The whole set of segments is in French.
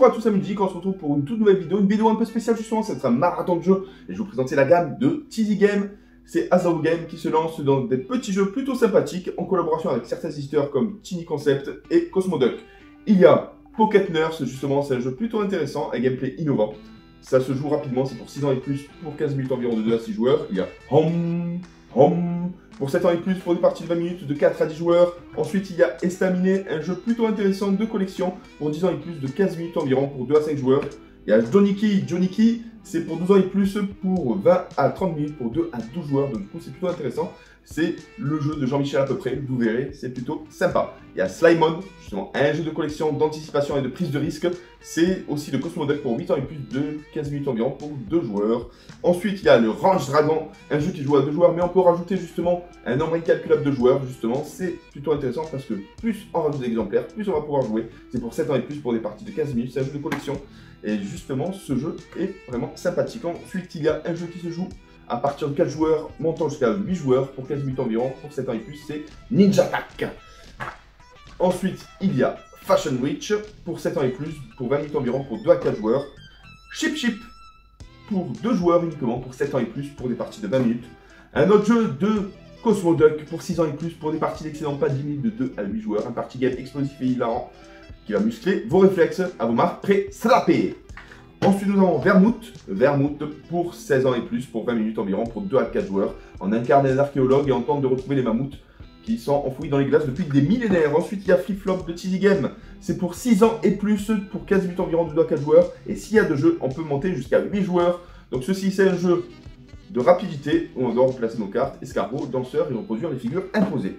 Bonjour à tous amis geeks, on se retrouve pour une toute nouvelle vidéo, une vidéo un peu spéciale justement, c'est un marathon de jeux et je vais vous présenter la gamme de Teasy Game. C'est Azao Game qui se lance dans des petits jeux plutôt sympathiques en collaboration avec certains éditeurs comme Tiny Concept et Cosmoduck. Il y a Pocket Nurse, justement, c'est un jeu plutôt intéressant, un gameplay innovant. Ça se joue rapidement, c'est pour 6 ans et plus, pour 15 minutes environ de 2 à 6 joueurs. Il y a Home, pour 7 ans et plus, pour des parties de 20 minutes de 4 à 10 joueurs. Ensuite, il y a Estaminet, un jeu plutôt intéressant de collection, pour 10 ans et plus de 15 minutes environ, pour 2 à 5 joueurs. Il y a Johnny Key, c'est pour 12 ans et plus, pour 20 à 30 minutes, pour 2 à 12 joueurs. Donc du coup, c'est plutôt intéressant. C'est le jeu de Jean-Michel à peu près, vous verrez, c'est plutôt sympa. Il y a Slymon, justement, un jeu de collection d'anticipation et de prise de risque. C'est aussi de Cosmoduck pour 8 ans et plus de 15 minutes environ pour 2 joueurs. Ensuite, il y a le Range Dragon, un jeu qui joue à 2 joueurs, mais on peut rajouter justement un nombre incalculable de joueurs, justement. C'est plutôt intéressant parce que plus on rajoute d'exemplaires, plus on va pouvoir jouer. C'est pour 7 ans et plus pour des parties de 15 minutes, c'est un jeu de collection. Et justement, ce jeu est vraiment sympathique. Ensuite, il y a un jeu qui se joue à partir de 4 joueurs, montant jusqu'à 8 joueurs pour 15 minutes environ, pour 7 ans et plus, c'est Ninja Pack. Ensuite, il y a Fashion Witch, pour 7 ans et plus, pour 20 minutes environ, pour 2 à 4 joueurs. Ship, pour 2 joueurs uniquement, pour 7 ans et plus, pour des parties de 20 minutes. Un autre jeu de Cosmoduck, pour 6 ans et plus, pour des parties d'excédent pas de limite de 2 à 8 joueurs. Un party game explosif et hilarant, qui va muscler vos réflexes à vos marques pré-slapées. Ensuite, nous avons Vermouth pour 16 ans et plus, pour 20 minutes environ, pour 2 à 4 joueurs. On incarne des archéologues et on tente de retrouver les mammouths qui sont enfouis dans les glaces depuis des millénaires. Ensuite, il y a Flip Flop de Teasy Game. C'est pour 6 ans et plus, pour 15 minutes environ, de 2 à 4 joueurs. Et s'il y a 2 jeux, on peut monter jusqu'à 8 joueurs. Donc ceci, c'est un jeu de rapidité où on doit remplacer nos cartes, escargots, danseurs et reproduire les figures imposées.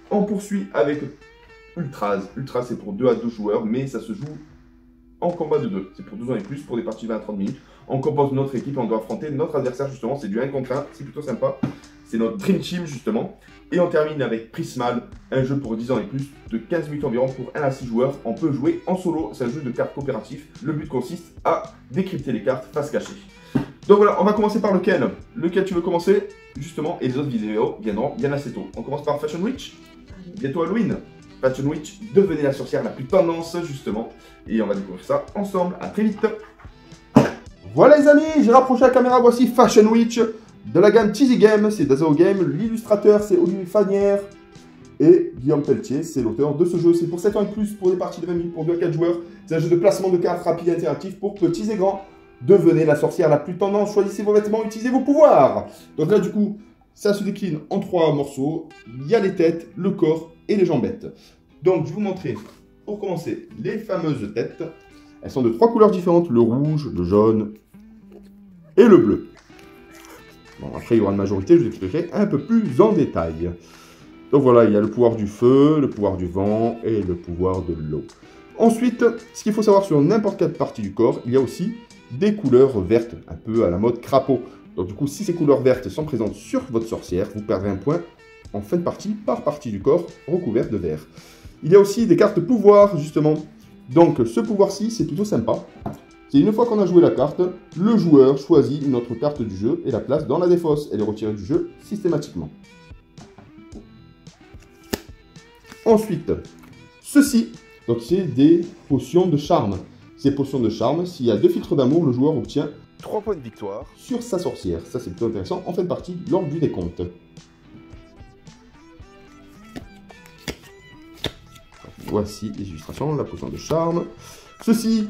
On poursuit avec Ultras. Ultras, c'est pour 2 à 2 joueurs, mais ça se joue en combat de 2. C'est pour 12 ans et plus, pour des parties de 20 à 30 minutes. On compose notre équipe et on doit affronter notre adversaire, justement. C'est du 1 contre 1, c'est plutôt sympa. C'est notre Dream Team, justement. Et on termine avec Prismal, un jeu pour 10 ans et plus, de 15 minutes environ, pour 1 à 6 joueurs. On peut jouer en solo, c'est un jeu de cartes coopératif. Le but consiste à décrypter les cartes face cachée. Donc voilà, on va commencer par lequel tu veux commencer, justement, et les autres vidéos viendront bien assez tôt. On commence par Fashion Witch, bientôt Halloween. Fashion Witch, devenez la sorcière la plus tendance, justement. Et on va découvrir ça ensemble. À très vite. Voilà les amis, j'ai rapproché la caméra. Voici Fashion Witch de la gamme Teasy Game. C'est d'Azao Game. L'illustrateur, c'est Olivier Fanière. Et Guillaume Pelletier, c'est l'auteur de ce jeu. C'est pour 7 ans et plus, pour des parties de 20 minutes, pour 2 à 4 joueurs. C'est un jeu de placement de cartes rapide et interactif pour petits et grands. Devenez la sorcière la plus tendance. Choisissez vos vêtements, utilisez vos pouvoirs. Donc là, du coup, ça se décline en 3 morceaux. Il y a les têtes, le corps et les jambettes. Donc, je vais vous montrer, pour commencer, les fameuses têtes. Elles sont de 3 couleurs différentes, le rouge, le jaune et le bleu. Bon, après, il y aura une majorité, je vous expliquerai un peu plus en détail. Donc voilà, il y a le pouvoir du feu, le pouvoir du vent et le pouvoir de l'eau. Ensuite, ce qu'il faut savoir sur n'importe quelle partie du corps, il y a aussi des couleurs vertes, un peu à la mode crapaud. Donc du coup, si ces couleurs vertes sont présentes sur votre sorcière, vous perdrez un point en fin de partie par partie du corps recouverte de vert. Il y a aussi des cartes pouvoir, justement. Donc, ce pouvoir-ci, c'est plutôt sympa. C'est une fois qu'on a joué la carte, le joueur choisit une autre carte du jeu et la place dans la défausse. Elle est retirée du jeu systématiquement. Ensuite, ceci, donc c'est des potions de charme. Ces potions de charme, s'il y a 2 filtres d'amour, le joueur obtient 3 points de victoire sur sa sorcière. Ça, c'est plutôt intéressant en fin de partie lors du décompte. Voici les illustrations, la potion de charme. Ceci,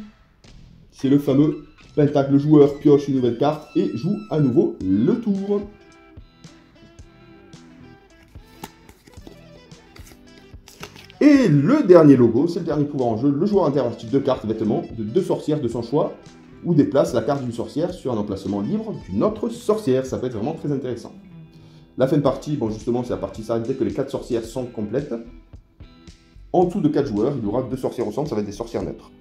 c'est le fameux pentacle. Le joueur pioche une nouvelle carte et joue à nouveau le tour. Et le dernier logo, c'est le dernier pouvoir en jeu. Le joueur interactif 2 cartes vêtements de 2 sorcières de son choix ou déplace la carte d'une sorcière sur un emplacement libre d'une autre sorcière. Ça peut être vraiment très intéressant. La fin de partie, bon justement, c'est la partie s'arrête dès que les 4 sorcières sont complètes. En dessous de 4 joueurs, il y aura 2 sorcières au centre, ça va être des sorcières neutres.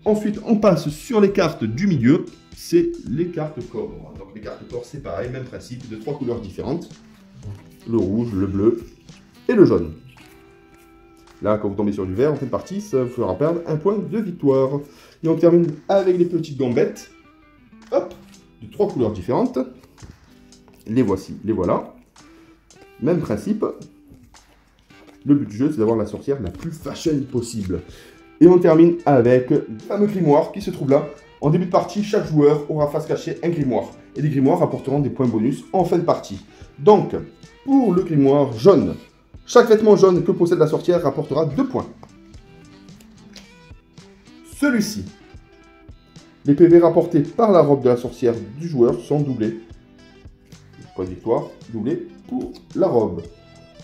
Ensuite, on passe sur les cartes du milieu, c'est les cartes corps. Donc les cartes corps, c'est pareil, même principe, de 3 couleurs différentes. Le rouge, le bleu et le jaune. Là, quand vous tombez sur du vert en fin de partie, ça vous fera perdre un point de victoire. Et on termine avec les petites gambettes. Hop, de 3 couleurs différentes. Les voici, les voilà. Même principe. Le but du jeu, c'est d'avoir la sorcière la plus fashion possible. Et on termine avec le fameux grimoire qui se trouve là. En début de partie, chaque joueur aura face cachée un grimoire. Et les grimoires rapporteront des points bonus en fin de partie. Donc, pour le grimoire jaune, chaque vêtement jaune que possède la sorcière rapportera 2 points. Celui-ci, les PV rapportés par la robe de la sorcière du joueur sont doublés. Point de victoire, doublé pour la robe.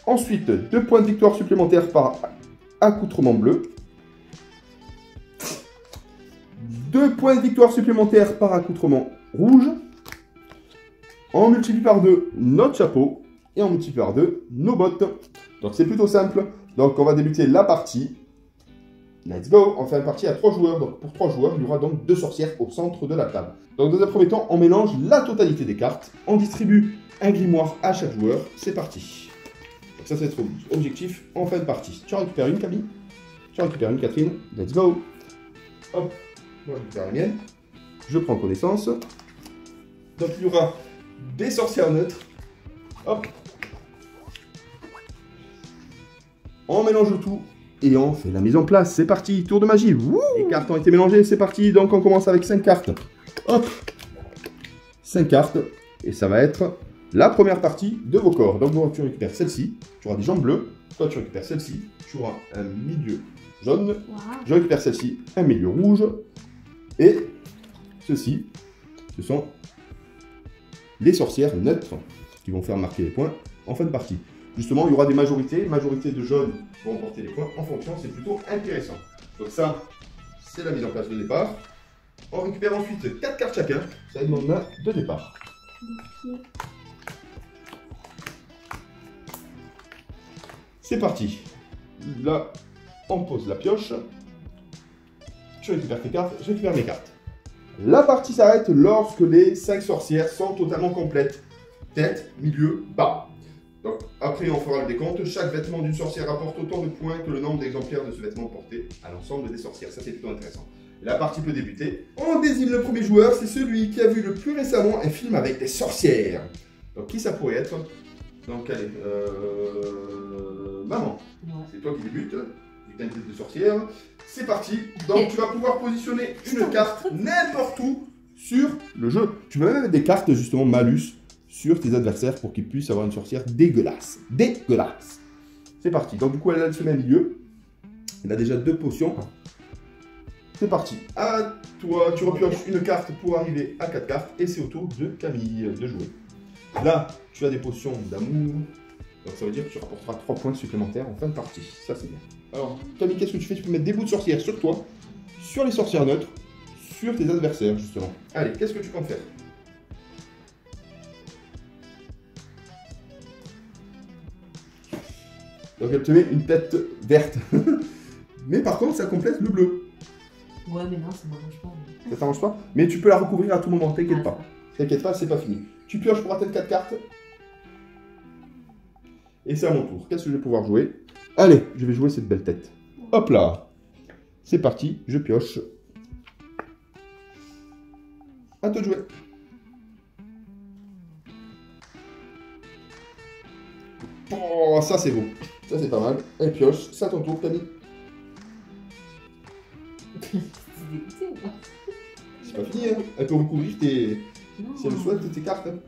Ensuite, 2 points de victoire supplémentaires par accoutrement bleu. 2 points de victoire supplémentaires par accoutrement rouge. On multiplie par 2 notre chapeau. Et on multiplie par 2 nos bottes. Donc c'est plutôt simple. Donc on va débuter la partie. Let's go. On fait une partie à 3 joueurs. Donc pour 3 joueurs, il y aura donc 2 sorcières au centre de la table. Donc dans un premier temps, on mélange la totalité des cartes. On distribue un grimoire à chaque joueur. C'est parti. Donc ça, c'est notre objectif en fin de partie. Tu en récupères une, Camille. Tu en récupères une, Catherine. Let's go. Hop. Moi, je récupère la mienne. Je prends connaissance. Donc il y aura des sorcières neutres. Hop. On mélange le tout et on fait la mise en place. C'est parti, tour de magie. Wouh, les cartes ont été mélangées, c'est parti. Donc on commence avec 5 cartes. Hop. 5 cartes. Et ça va être la première partie de vos corps. Donc toi, tu récupères celle-ci. Tu auras des jambes bleues. Toi, tu récupères celle-ci. Tu auras un milieu jaune. Wow. Je récupère celle-ci, un milieu rouge. Et ceci, ce sont les sorcières neutres qui vont faire marquer les points en fin de partie. Justement, il y aura des majorités. Majorité de jaunes vont emporter les points en fonction. C'est plutôt intéressant. Donc ça, c'est la mise en place de départ. On récupère ensuite 4 cartes chacun. Ça demande là de départ. C'est parti. Là, on pose la pioche. Je récupère tes cartes, je récupère mes cartes. La partie s'arrête lorsque les 5 sorcières sont totalement complètes. Tête, milieu, bas. Donc, après, on fera le décompte. Chaque vêtement d'une sorcière rapporte autant de points que le nombre d'exemplaires de ce vêtement porté à l'ensemble des sorcières. Ça, c'est plutôt intéressant. La partie peut débuter. On désigne le premier joueur. C'est celui qui a vu le plus récemment un film avec des sorcières. Donc, qui ça pourrait être? Donc, allez, maman. Ouais. C'est toi qui débutes. Vu que t'as une tête de sorcière. C'est parti. Donc, tu vas pouvoir positionner une carte n'importe où sur le jeu. Tu peux même mettre des cartes, justement, malus sur tes adversaires pour qu'ils puissent avoir une sorcière dégueulasse. Dégueulasse. C'est parti. Donc du coup, elle se met au milieu. Elle a déjà 2 potions. C'est parti. À toi, tu repioches une carte pour arriver à 4 cartes. Et c'est au tour de Camille de jouer. Là, tu as des potions d'amour. Donc ça veut dire que tu rapporteras 3 points supplémentaires en fin de partie. Ça, c'est bien. Alors, Camille, qu'est-ce que tu fais? Tu peux mettre des bouts de sorcière sur toi, sur les sorcières neutres, sur tes adversaires, justement. Allez, qu'est-ce que tu comptes faire? Donc elle te met une tête verte. Mais par contre, ça complète le bleu. Ouais, mais non, ça m'arrange pas. Mais... Ça t'arrange pas? Mais tu peux la recouvrir à tout moment, t'inquiète pas. T'inquiète pas, c'est pas fini. Tu pioches pour atteindre 4 cartes. Et c'est à mon tour. Qu'est-ce que je vais pouvoir jouer? Allez, je vais jouer cette belle tête. Hop là. C'est parti, je pioche. À toi de jouer. Oh, ça c'est beau. Ça c'est pas mal. Elle pioche. C'est à ton tour, Camille. C'est pas fini, hein. Elle peut recouvrir tes... Si elle le souhaite, tes cartes. Hein.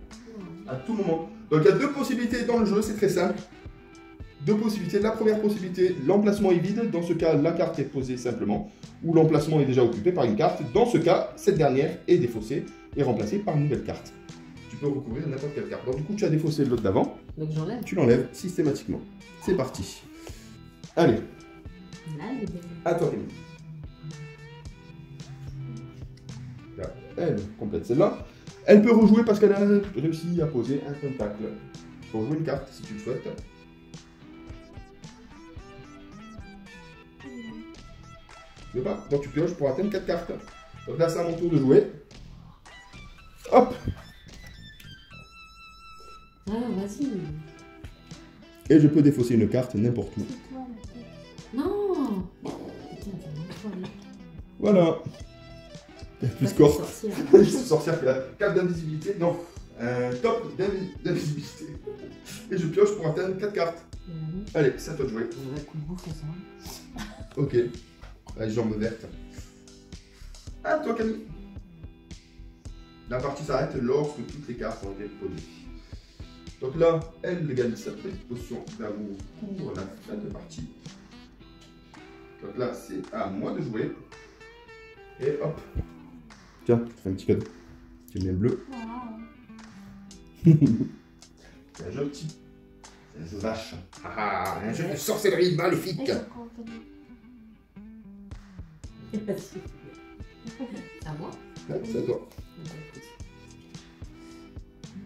À tout moment. Donc il y a 2 possibilités dans le jeu, c'est très simple. 2 possibilités. La première possibilité, l'emplacement est vide. Dans ce cas, la carte est posée simplement. Ou l'emplacement est déjà occupé par une carte. Dans ce cas, cette dernière est défaussée et remplacée par une nouvelle carte. Tu peux recouvrir n'importe quelle carte. Donc du coup, tu as défaussé l'autre d'avant. Donc j'enlève. Tu l'enlèves systématiquement. C'est parti. Allez. À toi, Camille. Là, elle complète celle-là. Elle peut rejouer parce qu'elle a réussi à poser un pentacle. Tu peux rejouer une carte si tu le souhaites. Tu veux pas? Donc tu pioches pour atteindre 4 cartes. Donc là, c'est à mon tour de jouer. Hop! Ah, vas-y. Et je peux défausser une carte n'importe où. Non! Voilà. Plus score. Sorcière qui a 4 d'invisibilité. Non. Top d'invisibilité. Et je pioche pour atteindre 4 cartes. Allez, c'est à toi de jouer. Un coup de bouffe, ça. Ok. La jambe verte. À toi, Camille. La partie s'arrête lorsque toutes les cartes ont été posées. Donc là, elle gagne sa petite potion d'amour pour la fin de partie. Donc là, c'est à moi de jouer. Et hop. Tiens, je te fais un petit cadeau. J'aime bien le bleu. C'est un jeu petit. C'est un jeu vache. Ah, un jeu de sorcellerie maléfique. C'est à moi. Ouais, c'est à toi.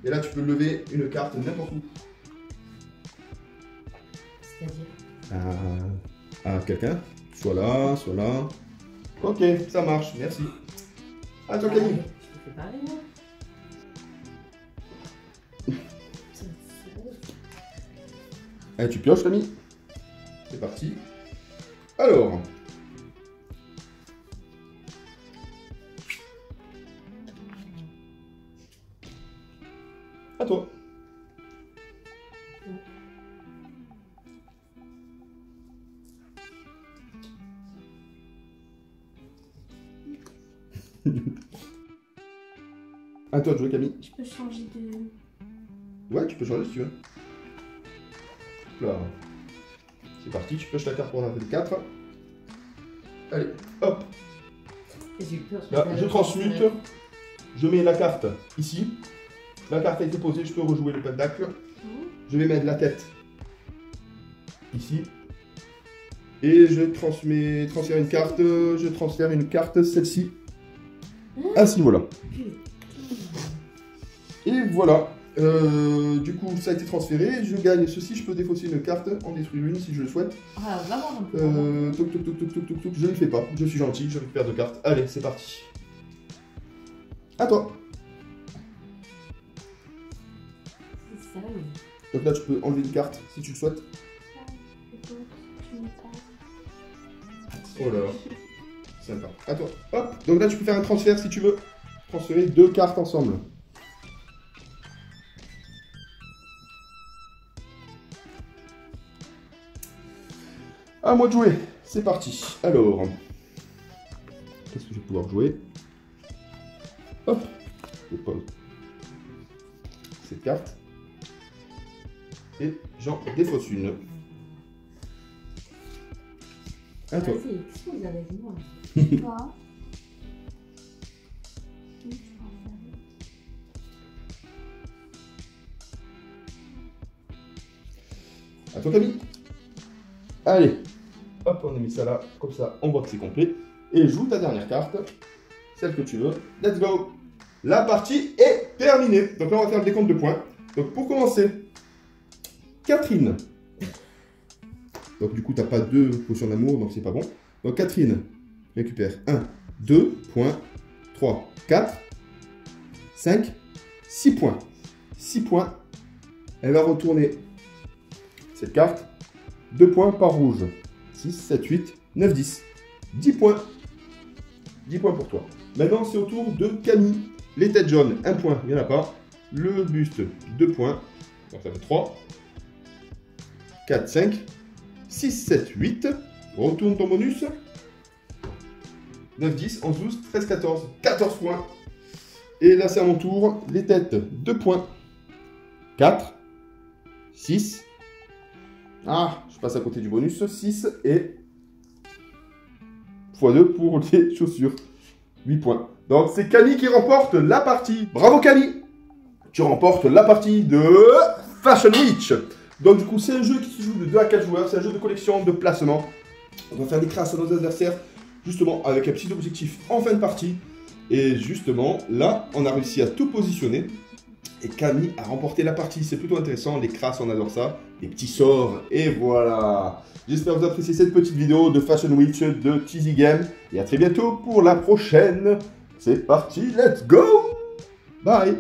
Et là, tu peux lever une carte n'importe où. C'est-à-dire À quelqu'un. Soit là, soit là. Ok, ça marche, merci. À toi, Camille. Je te fais parler, moi. Allez, tu pioches, Camille. C'est parti. Alors. À toi. À toi de jouer, Camille. Je peux changer de... Ouais, tu peux changer si tu veux. Là. C'est parti, tu pioches la carte pour en faire 4. Allez, hop. Là, je transmute. Je mets la carte ici. La carte a été posée, je peux rejouer le pentacle. Je vais mettre la tête ici. Et je transfère une carte. Je transfère une carte, celle-ci, à ce niveau-là. Et voilà. Du coup, ça a été transféré. Je gagne ceci. Je peux défausser une carte, en détruire une si je le souhaite. Ah, va voir un peu. Toc, toc, toc, toc, toc, toc, toc. Je ne le fais pas. Je suis gentil. Je récupère 2 cartes. Allez, c'est parti. À toi. C'est sérieux. Donc là, tu peux enlever une carte si tu le souhaites. Oh là là. Sympa. À toi. Hop. Donc là, tu peux faire un transfert si tu veux. Transférer 2 cartes ensemble. À moi de jouer. C'est parti. Alors. Qu'est-ce que je vais pouvoir jouer? Hop. Je pose cette carte. Et j'en défausse une. À toi. Vas-y, qu'est-ce que vous avez avec moi? Toi. À toi, Camille. Allez. Hop, on a mis ça là. Comme ça, on voit que c'est complet. Et joue ta dernière carte. Celle que tu veux. Let's go. La partie est terminée. Donc là, on va faire le décompte de points. Donc pour commencer, Catherine. Donc du coup, tu n'as pas 2 potions d'amour, donc c'est pas bon. Donc Catherine récupère 1, 2 points, 3, 4, 5, 6 points. 6 points. Elle va retourner cette carte. 2 points par rouge. 6, 7, 8, 9, 10. 10 points. 10 points pour toi. Maintenant, c'est au tour de Camille. Les têtes jaunes, 1 point, il n'y en a pas. Le buste, 2 points. Donc ça fait 3, 4, 5, 6, 7, 8. Retourne ton bonus. 9, 10, 11, 12, 13, 14. 14 points. Et là, c'est à mon tour. Les têtes, 2 points. 4, 6. Ah, je passe à côté du bonus. 6 et x2 pour les chaussures. 8 points. Donc, c'est Camille qui remporte la partie. Bravo, Camille! Tu remportes la partie de Fashion Witch. Donc, du coup, c'est un jeu qui se joue de 2 à 4 joueurs. C'est un jeu de collection, de placement. On va faire des créations à nos adversaires, justement, avec un petit objectif en fin de partie. Et justement, là, on a réussi à tout positionner. Et Camille a remporté la partie. C'est plutôt intéressant. Les crasses, on adore ça. Les petits sorts. Et voilà. J'espère que vous appréciez cette petite vidéo de Fashion Witch de Teasy Game. Et à très bientôt pour la prochaine. C'est parti. Let's go. Bye.